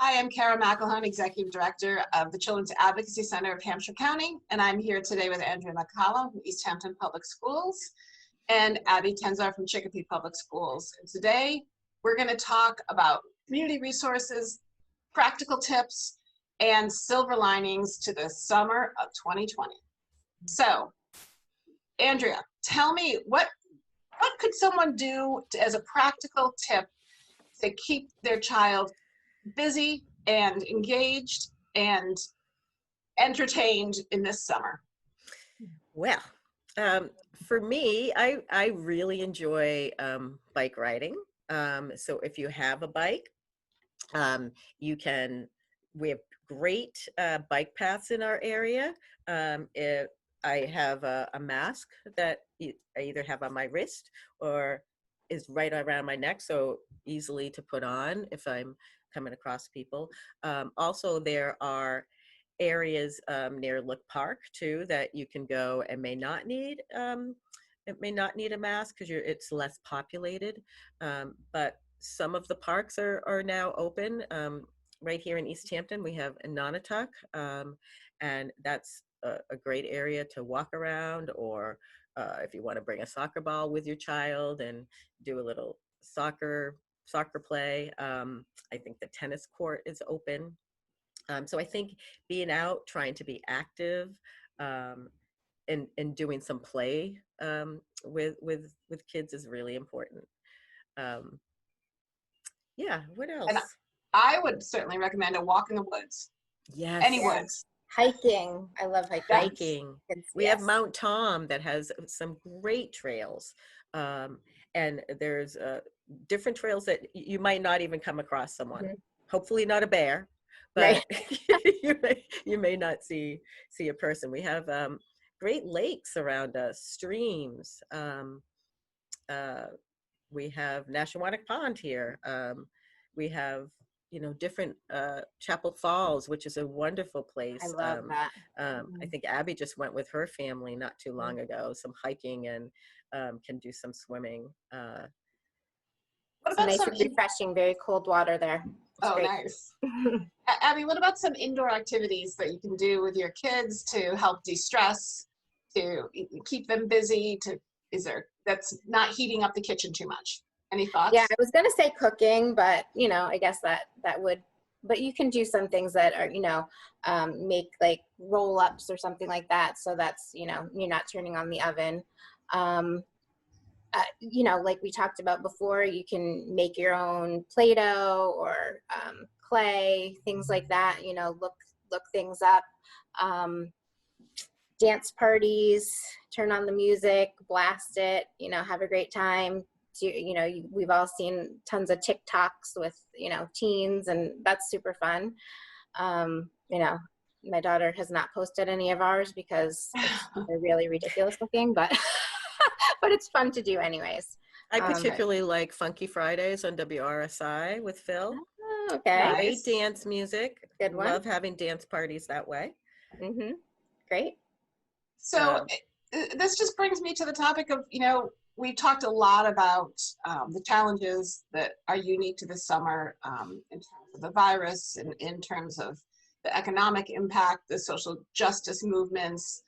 Hi, I'm Kara McElhone, Executive Director of the Children's Advocacy Center of Hampshire County, and I'm here today with Andrea Gonsalves from Easthampton Public Schools and Abbey Tenczar from Chicopee Public Schools. And today, we're going to talk about community resources, practical tips, and silver linings to the summer of 2020. So, Andrea, tell me, what could someone do as a practical tip to keep their child busy and engaged and entertained in this summer? Well, for me, I really enjoy bike riding. So if you have a bike, we have great bike paths in our area. I have a mask that I either have on my wrist or is right around my neck, so easily to put on if I'm coming across people. Also, there are areas near Look Park too that you can go and may not need a mask because it's less populated. But some of the parks are now open. Right here in Easthampton, we have Nonotuck, and that's a great area to walk around, or if you want to bring a soccer ball with your child and do a little soccer play. I think the tennis court is open. So I think being out, trying to be active, and doing some play with kids is really important. Yeah, what else? And I would certainly recommend a walk in the woods. Yes. Any woods. Hiking. I love hiking. We have Mount Tom that has some great trails. And there's different trails that you might not even come across someone. Mm-hmm. Hopefully not a bear, but right. you may not see a person. We have great lakes around us, streams. We have Nashwauk Pond here. We have different Chapel Falls, which is a wonderful place. I love that. I think Abby just went with her family not too long ago, some hiking and can do some swimming. What about nice and refreshing, very cold water there. It's great. Nice. Abby, what about some indoor activities that you can do with your kids to help de-stress, to keep them busy, that's not heating up the kitchen too much? Any thoughts? Yeah, I was going to say cooking, but I guess that would, but you can do some things that are, make like roll-ups or something like that. So that's, you're not turning on the oven. Like we talked about before, you can make your own Play-Doh or clay, things like that, look things up. Dance parties, turn on the music, blast it, have a great time. We've all seen tons of TikToks with, teens, and that's super fun. My daughter has not posted any of ours because they're really ridiculous looking, but but it's fun to do anyways. I particularly like Funky Fridays on WRSI with Phil. Oh, okay. Great dance music. Good one. Love having dance parties that way. Mm-hmm. Great. So this just brings me to the topic of, we talked a lot about the challenges that are unique to this summer in terms of the virus and in terms of the economic impact, the social justice movements.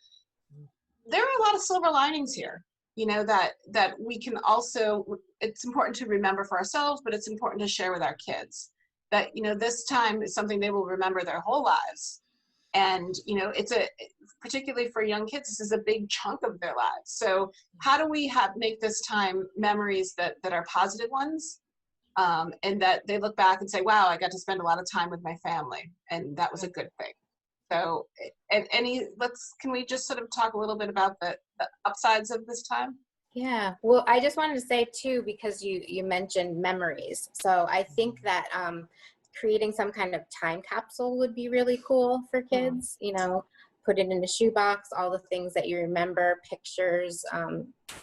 There are a lot of silver linings here, that we can also, it's important to remember for ourselves, but it's important to share with our kids that, this time is something they will remember their whole lives. And, it's particularly for young kids, this is a big chunk of their lives. So how do we make this time memories that are positive ones, and that they look back and say, wow, I got to spend a lot of time with my family, and that was a good thing. So, can we just sort of talk a little bit about the upsides of this time? Yeah, well, I just wanted to say too, because you mentioned memories. So I think that creating some kind of time capsule would be really cool for kids, put it in a shoebox, all the things that you remember, pictures,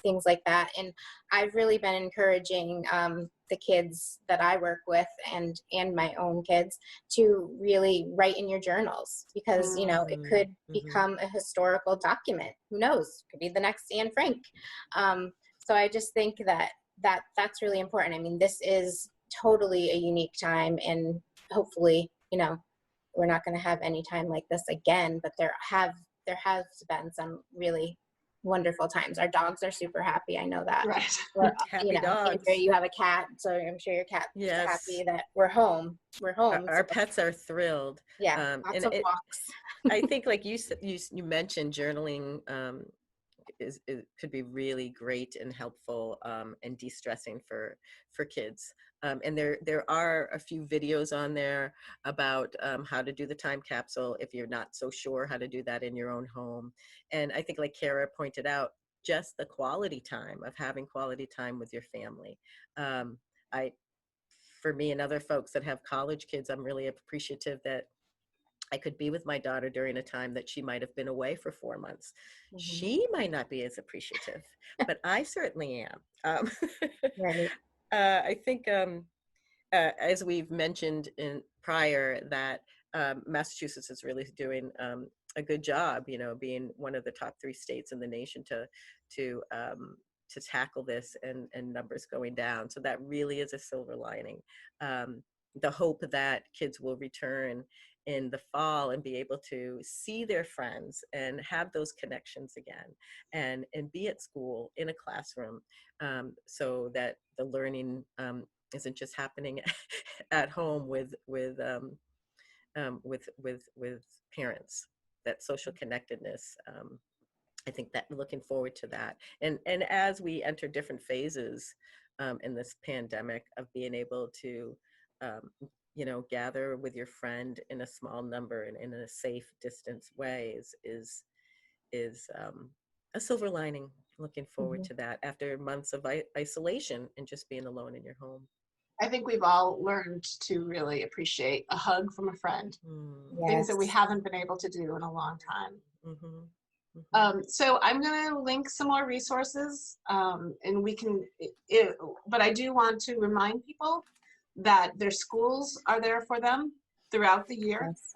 things like that. And I've really been encouraging the kids that I work with and my own kids to really write in your journals, because, it could become a historical document. Who knows? Could be the next Anne Frank. So I just think that's really important. I mean, this is totally a unique time, and hopefully, you know, we're not going to have any time like this again, but there has been some really wonderful times. Our dogs are super happy. I know that. Right. Happy You know, dogs. Andrea, you have a cat, so I'm sure your cat's Yes. happy that we're home. We're home. Our pets are thrilled. Yeah, lots of walks. I think, like you mentioned, journaling could be really great and helpful and de-stressing for kids. And there are a few videos on there about how to do the time capsule if you're not so sure how to do that in your own home. And I think, like Kara pointed out, just the quality time of having quality time with your family. For me and other folks that have college kids, I'm really appreciative that I could be with my daughter during a time that she might have been away for 4 months. Mm-hmm. She might not be as appreciative, but I certainly am. Right. I think, as we've mentioned in prior, that Massachusetts is really doing a good job, you know, being one of the top 3 states in the nation to tackle this, and numbers going down. So that really is a silver lining. The hope that kids will return in the fall and be able to see their friends and have those connections again, and be at school in a classroom, so that the learning isn't just happening at home with parents. That social connectedness. I think that we're looking forward to that. And as we enter different phases in this pandemic, of being able to you know, gather with your friend in a small number and in a safe distance way is a silver lining. Looking forward to that after months of isolation and just being alone in your home. I think we've all learned to really appreciate a hug from a friend. Yes. Things that we haven't been able to do in a long time. So I'm going to link some more resources, and we can, but I do want to remind people that their schools are there for them throughout the year. Yes.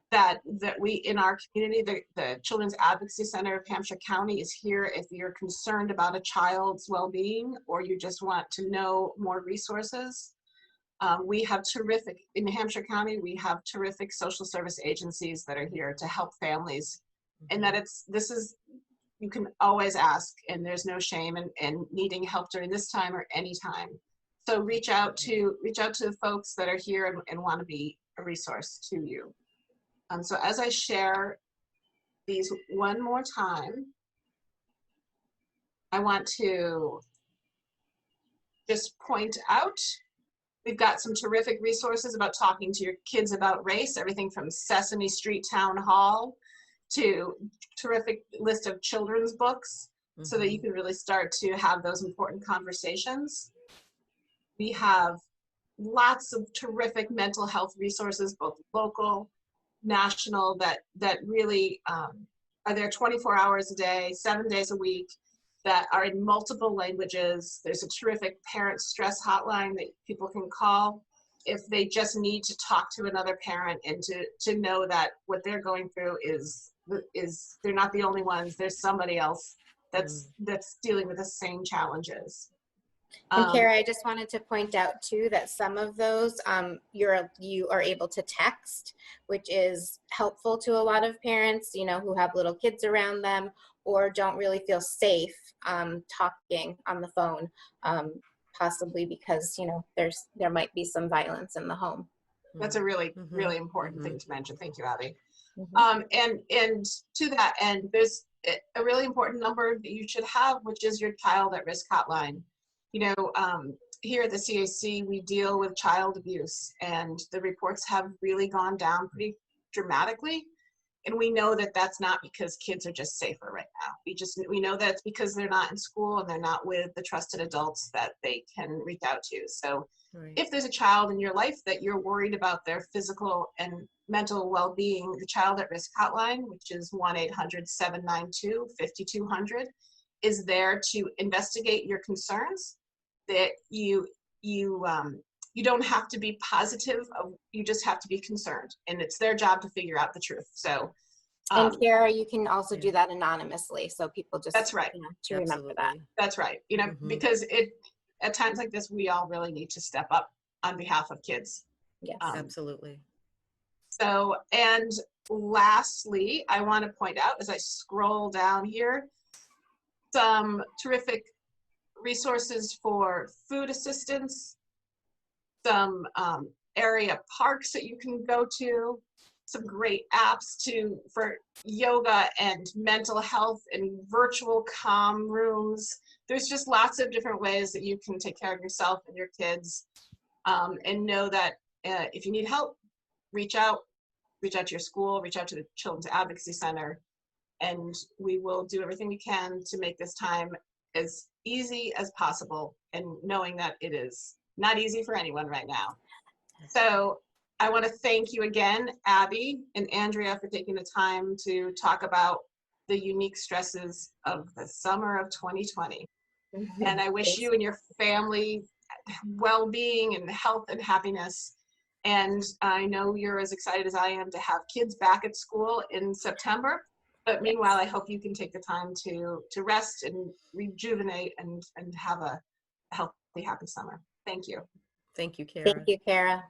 That we, in our community, the Children's Advocacy Center of Hampshire County is here if you're concerned about a child's well-being, or you just want to know more resources. We have terrific, in Hampshire County, we have terrific social service agencies that are here to help families. And that you can always ask, and there's no shame in needing help during this time or any time. So reach out to the folks that are here and want to be a resource to you. So as I share these one more time, I want to just point out, we've got some terrific resources about talking to your kids about race, everything from Sesame Street Town Hall to terrific list of children's books, so that you can really start to have those important conversations. We have lots of terrific mental health resources, both local, national, that really are there 24 hours a day, 7 days a week, that are in multiple languages. There's a terrific parent stress hotline that people can call if they just need to talk to another parent and to know that what they're going through is they're not the only ones. There's somebody else that's dealing with the same challenges. And Kara, I just wanted to point out too that some of those you are able to text, which is helpful to a lot of parents, you know, who have little kids around them or don't really feel safe talking on the phone, possibly because, you know, there might be some violence in the home. That's a really important thing to mention. Thank you, Abby. Mm-hmm. And to that end, there's a really important number that you should have, which is your child at risk hotline. You know, here at the CAC, we deal with child abuse, and the reports have really gone down pretty dramatically. And we know that that's not because kids are just safer right now. We know that it's because they're not in school and they're not with the trusted adults that they can reach out to. So if there's a child in your life that you're worried about their physical and mental well-being, the Child at Risk Hotline, which is 1-800-792-5200, is there to investigate your concerns. That you don't have to be positive, you just have to be concerned, and it's their job to figure out the truth. So and Kara, you can also do that anonymously, so people just, that's right, you know, to remember that. That's right, you know, because at times like this, we all really need to step up on behalf of kids. Yes, absolutely. So, and lastly, I want to point out as I scroll down here, some terrific resources for food assistance, some area parks that you can go to, some great apps for yoga and mental health and virtual calm rooms. There's just lots of different ways that you can take care of yourself and your kids, and know that if you need help, reach out to your school, reach out to the Children's Advocacy Center, and we will do everything we can to make this time as easy as possible, and knowing that it is not easy for anyone right now. So I want to thank you again, Abby and Andrea, for taking the time to talk about the unique stresses of the summer of 2020. And I wish you and your family well-being and health and happiness. And I know you're as excited as I am to have kids back at school in September. But meanwhile, I hope you can take the time to rest and rejuvenate and have a healthy, happy summer. Thank you. Thank you, Kara. Thank you, Kara.